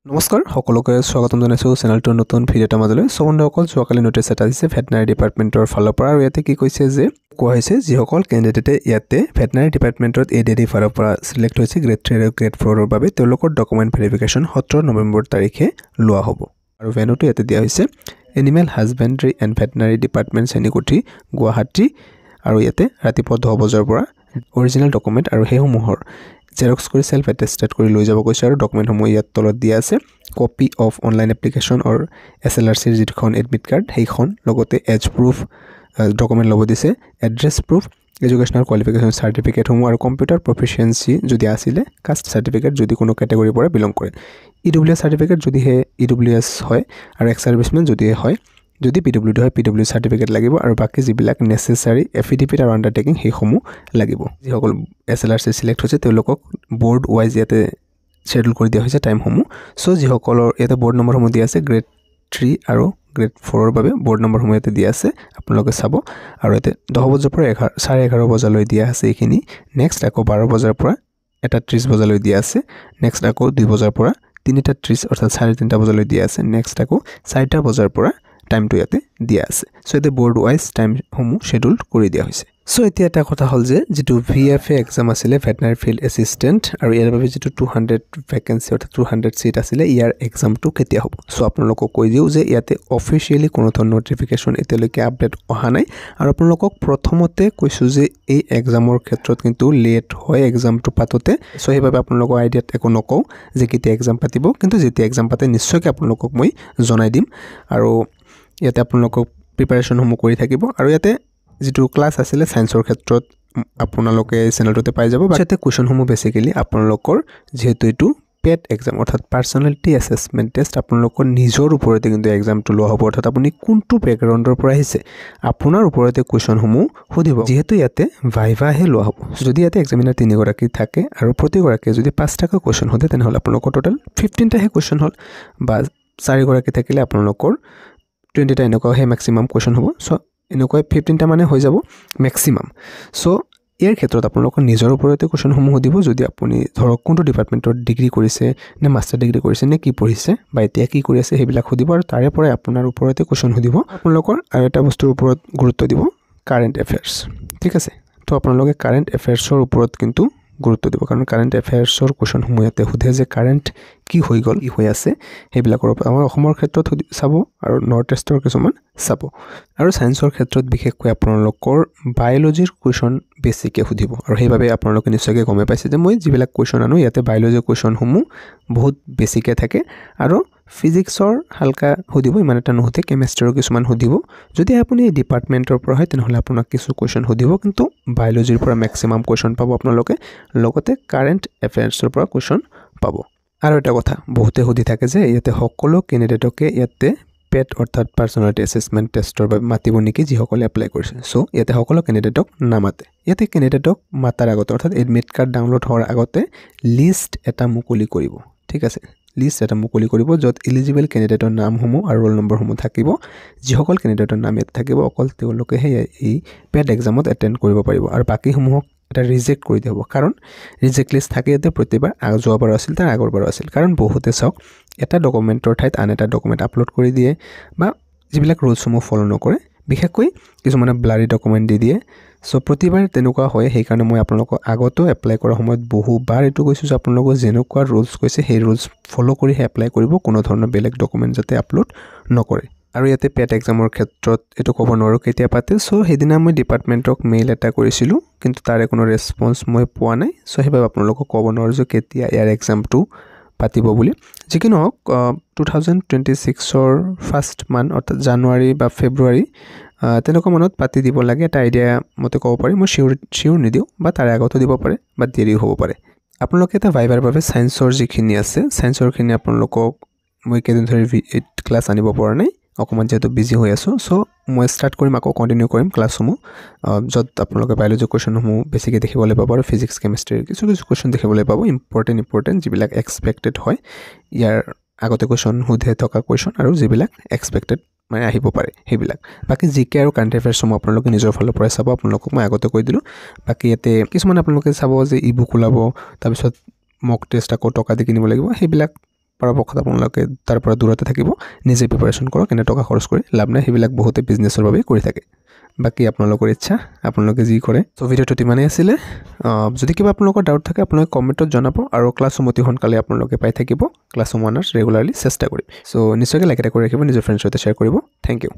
নমস্কাৰ সকলোকে স্বাগতম জনাইছো চেনেলটোৰ নতুন ভিডিঅ' এটা মাজলৈ বন্ধুসকল যোৱাকালি নোটিছ এটা দিছে ভেটেনাৰী ডিপাৰ্টমেণ্টৰ ফালৰ পৰা আৰু ইয়াতে কি কৈছে যে কোৱা হৈছে যিসকল কেণ্ডিডেটে ইয়াতে ভেটেনাৰী ডিপাৰ্টমেণ্টত এডিডি ফালৰ পৰা সিলেক্ট হৈছে গ্ৰেড 3 আৰু গ্ৰেড 4 ৰ বাবে তেওঁলোকৰ ডকুমেণ্ট ভেৰিফিকেশ্যন 17 নৱেম্বৰ তাৰিখে লোৱা হ'ব আৰু ভেনুটো ইয়াতে দিয়া হৈছে animal husbandry and veterinary department Chenikuthi Guwahati আৰু ইয়াতে ৰাতিপুৱা 10 বজাৰ পৰা অৰিজিনেল ডকুমেণ্ট আৰু হেসমূহৰ জেৰক্স কৰি সেলফ এটেষ্টেড কৰি লৈ যাব কৈছে আৰু ডকুমেণ্টসমূহ ইয়াত তলত দিয়া আছে কপি অফ অনলাইন এপ্লিকেশ্যন অৰ SLRCৰ যিখন এডমিট কাৰ্ড সেইখন লগতে এজ প্ৰুফ ডকুমেণ্ট ল'ব দিছে এড্ৰেছ প্ৰুফ এডুকেশ্যনেল কোৱালিফিকেশ্যন চাৰ্টিফিকেটসমূহ আৰু কম্পিউটাৰ প্ৰফিচিয়েঞ্চি যদি আছিলে কাষ্ট চাৰ্টিফিকেট যদি কোনো কেটেগৰীৰ পৰা বিলং কৰে EWS চাৰ্টিফিকেট যদিহে EWS হয় আৰু এক্স সাৰ্ভিসমেন যদিহে হয় যদি PWD হয় PWD সাৰ্টিফিকেট লাগিব আৰু বাকি যিবিলাক নেসেসাৰী এফিডেভিট আৰু আন্ডাৰটেকিং হেসমূহ লাগিব যিসকল SLRC সিলেক্ট হৈছে তেওঁলোকক বোৰ্ড ওয়াইজ ইয়াতে শেডিউল কৰি দিয়া হৈছে টাইমসমূহ সো যিসকলৰ ইয়াতে বোৰ্ড নম্বৰসমূহ দিয়া আছে গ্ৰেড 3 আৰু গ্ৰেড 4 ৰ বাবে বোৰ্ড নম্বৰসমূহ ইয়াতে দিয়া আছে আপোনালোকে চাব আৰু ইয়াতে 10 বজাৰ পৰা 11:30 বজালৈ দিয়া আছে এইখিনি নেক্সট আকৌ 12 বজাৰ পৰা 1:30 বজালৈ দিয়া আছে নেক্সট আকৌ 2 বজাৰ পৰা 3:30 অৰ্থাৎ 3:30 বজালৈ দিয়া আছে নেক্সট আকৌ 4টা বজাৰ পৰা টাইম টু ইয়াতে দিয়া আছে সো এতে বোৰ্ড ওয়াইজ টাইম সমূহ শেডিউল কৰি দিয়া হৈছে সো এতিয়া এটা কথা হল যে যেটো VFA এক্সাম আছিল ভেটেনাৰী ফিল্ড এসিস্টেন্ট আৰু ইয়াৰ বাবে যেটো 200 ভ্যাকেন্সি অৰ্থাৎ 200 সিট আছিল ইয়াৰ এক্সামটো কেতিয়া হ'ব সো আপোনালোকক কৈ দিও যে ইয়াতে অফিচিয়ালি কোনো ধৰণৰ নোটিফিকেশন এতিয়ালৈকে আপডেট অহা নাই আৰু আপোনালোকক প্ৰথমতে কৈছো যে এই এক্সামৰ ক্ষেত্ৰত কিন্তু লেট হয় এক্সামটো পাততে সো সেইভাবে আপোনালোকৰ আইডিয়াত একো নকও যে কেতিয়া এক্সাম পাতিব কিন্তু যেতিয়া এক্সাম পাতে নিশ্চয়কৈ আপোনালোকক মই জনাই দিম আৰু ইয়াতে আপোনালোকক প্ৰিপাৰেচন সমূহ কৰি থাকিব আৰু ইয়াতে যেটো ক্লাস আছিল সায়েন্সৰ ক্ষেত্ৰত আপোনালোকে চেনেলটোতে পাই যাব বাকিতে কোৱেশ্চন সমূহ বেসিক্যালি আপোনালোকৰ যেহেতু এটো পেট এক্সাম অৰ্থাৎ পাৰ্সোনালিটি অ্যাসেসমেন্ট টেষ্ট আপোনালোকৰ নিজৰ ওপৰতে কিন্তু এক্সামটো লোৱা হ'ব অৰ্থাৎ আপুনি কোনটো ব্যাকগ্ৰাউণ্ডৰ পৰা আহিছে আপোনাৰ ওপৰতে কোৱেশ্চন সমূহ সুধিব যেহেতু ইয়াতে ভাইভাহে লোৱা হ'ব যদি ইয়াতে এক্সামিনাৰ 3 গৰাকী থাকে আৰু প্ৰতি গৰাকী যদি 5টাকৈ কোৱেশ্চন হতে তেনেহলে আপোনালোকৰ টোটাল 15টা হে কোৱেশ্চন হল বা 4 গৰাকী থাকিলে আপোনালোকৰ 20টা এনেকুৱা হে ম্যাক্সিমাম কোৱেশ্চন হ'ব সো এনেকুৱা 15টা মানে হৈ যাব ম্যাক্সিমাম সো ইয়াৰ ক্ষেত্ৰত আপোনালোকৰ নিজৰ ওপৰতে কোৱেশ্চন সমূহ দিব যদি আপুনি ধৰক কোনটো ডিপাৰ্টমেন্টৰ ডিগ্ৰী কৰিছে নে মাষ্টাৰ ডিগ্ৰী কৰিছে নে কি পঢ়িছে বা এতিয়া কি কৰি আছে হেবিলাক সুধিব আৰু তাৰে পৰা আপোনাৰ ওপৰতে কোৱেশ্চন সুধিব আপোনালোকৰ আৰু এটা বস্তুৰ ওপৰত গুৰুত্ব দিব কাৰেন্ট এফেয়াৰ্স ঠিক আছে তো আপোনালোকে কাৰেন্ট এফেয়াৰ্সৰ ওপৰত কিন্তু গুৰুত্ব দিব কাৰণ কাৰেন্ট এফেয়াৰ্সৰ কোৱেশ্চন সমূহ ইয়াতে সুধে যে কাৰেন্ট কি হৈ গল কি হৈ আছে হেবিলাকৰ ওপৰত আমাৰ অসমৰ ক্ষেত্ৰত চাব আৰু নৰ্থ ইষ্টৰ কিছুমান চাব আৰু সায়েন্সৰ ক্ষেত্ৰত বিশেষকৈ আপোনালোকৰ বায়োলজিৰ কোৱেশ্চন বেছিকে সুধিব আৰু সেইভাবে আপোনালোকে নিশ্চয়কৈ গমে পাইছে যে মই যিবিলাক কোৱেশ্চন আনো ইয়াতে বায়োলজিৰ কোৱেশ্চন সমূহ বহুত বেছিকে থাকে আৰু ফিজিক্সৰ হালকা সুধিব ইমান এটা নহতে কেমিষ্ট্ৰিৰ কিছুমান সুধিব যদি আপুনি ডিপাৰ্টমেন্টৰ পৰা হয় তেনেহলে আপোনাক কিছু কোৱেশ্চন সুধিব কিন্তু বায়োলজিৰ পৰা ম্যাক্সিমাম কোৱেশ্চন পাব আপোনালোকে লগতে কাৰেন্ট এফেয়াৰ্সৰ পৰা কোৱেশ্চন পাব আৰু এটা কথা বহুতে সুধি থাকে যে ইয়াতে সকলো ক্যান্ডিডেটকে ইয়াতে পেট অৰ্থাৎ পাৰ্সোনালিটি অ্যাসেসমেন্ট টেষ্টৰ বাবে মাতিব নেকি যিসকলে এপ্লাই কৰিছে সো ইয়াতে সকলো ক্যান্ডিডেটক নামাতে ইয়াতে ক্যান্ডিডেটক মাতাৰ আগতে অৰ্থাৎ এডমিট কাৰ্ড ডাউনলোড হোৱাৰ আগতে লিষ্ট এটা মুকলি কৰিব ঠিক আছে লিষ্ট এটা মুকলি কৰিব যত এলিজিবল ক্যান্ডিডেটৰ নামসমূহ আৰু ৰোল নম্বৰসমূহ থাকিব যিসকল ক্যান্ডিডেটৰ নাম ইয়াত থাকিব অকল তেওঁলোকে এই পেট এক্সামত এটেন্ড কৰিব পাৰিব আৰু বাকিসমূহক এটা ৰিজেক্ট কৰি দিব কাৰণ ৰিজেক্ট লিষ্ট থাকে ইয়াতে প্ৰতিবাৰ যোৱাবাৰ আছিল তাৰ আগৰবাৰ আছিল কাৰণ বহুতে চাওক এটা ডকুমেন্টৰ ঠাইত আন এটা ডকুমেন্ট আপলোড কৰি দিয়ে বা যিবিলাক ৰুলসমূহ ফলো নকৰে বিশেষকৈ কিছুমানে ব্লাৰি ডকুমেন্ট দি দিয়ে সো প্ৰতিবাৰ তেনেকুৱা হয় সেই কাৰণে মই আপোনালোকক আগতো এপ্লাই কৰাৰ সময়ত বহুবাৰ এটো কৈছো যে আপোনালোকক যেনেকুৱা ৰুলস কৈছে সেই ৰুলস ফলো কৰি এপ্লাই কৰিব কোনো ধৰণৰ বেলেগ ডকুমেন্ট যাতে আপলোড নকৰে আৰু ইয়াতে পেট এক্সামৰ ক্ষেত্ৰত এটো ক'ব নোৱাৰো কেতিয়া পাতে সো হেদিনা মই ডিপাৰ্টমেন্টক মেইল এটা কৰিছিলো কিন্তু তাৰে কোনো ৰেসপন্স মই পোৱা নাই সো হেবাবে আপোনালোকক ক'ব নোৱাৰো যে কেতিয়া ইয়াৰ এক্সামটো পাতিব বুলি যিকিনো হক 2026 ৰ ফাৰ্স্ট মান অৰ্থাৎ জানুৱাৰী বা ফেব্ৰুৱাৰী তেনেকুৱা মানত পাতি দিব লাগে এটা আইডিয়া মতে ক'ব পাৰি মই শিওৰ নিদিও বা তাৰে আগতো দিব পাৰে বা দেৰি হ'ব পাৰে আপোনালোকে এটা ভাইভাৰ বাবে সায়েন্সৰ যিখিনি আছে সায়েন্সৰ খিনি আপোনালোকক মই কেদিন ধৰি ক্লাস আনিব পৰা নাই অকমান যেটো বিজি হৈ আছো সো মই স্টাৰ্ট কৰিম আকৌ কন্টিনিউ কৰিম ক্লাছসমূহ যত আপোনালোকে বায়োলজি কোৱেশ্চনসমূহ বেছিকৈ দেখিবলৈ পাব আৰু ফিজিক্স কেমিষ্ট্ৰি কিছু কোৱেশ্চন দেখিবলৈ পাব ইম্পৰ্টেন্ট যিবিলাক এক্সপেক্টেড হয় ইয়াৰ আগতে কোৱেশ্চন সুধে থকা কোৱেশ্চন আৰু যিবিলাক এক্সপেক্টেড মানে আহিব পাৰে হেবিলাক বাকি জিকে আৰু কাৰেন্ট এফেয়াৰ্সসমূহ আপোনালোকে নিজৰ ফালৰ পৰা চাব আপোনালোকক মই আগতে কৈ দিলো বাকি ইয়াতে কিছুমান আপোনালোকে চাব যে ইবুক ওলাব তাৰ পিছত মক টেষ্ট আকৌ টকা দি কিনিব লাগিব হেবিলাক পৰাপক্ষত আপোনালোকে তাৰ পৰা দূৰতে থাকিব নিজে প্ৰিপাৰেশ্যন কৰক এনে টকা খৰচ কৰি লাভ নাই সেইবিলাক বহুতে বিজনেছৰ বাবে কৰি থাকে বাকি আপোনালোকৰ ইচ্ছা আপোনালোকে যি কৰে সো ভিডিওটো ইমানেই আছিলে যদি কিবা আপোনালোকৰ ডাউট থাকে আপোনালোকে কমেণ্টত জনাব আৰু ক্লাছৰুম অতি সোনকালে আপোনালোকে পাই থাকিব ক্লাছৰুম ওৱানাৰ্ছ ৰেগুলাৰলি চেষ্টা কৰি সো নিশ্চয়কৈ লাইক এটা কৰি ৰাখিব নিজৰ ফ্ৰেণ্ডৰ সৈতে শ্বেয়াৰ কৰিব থেংক ইউ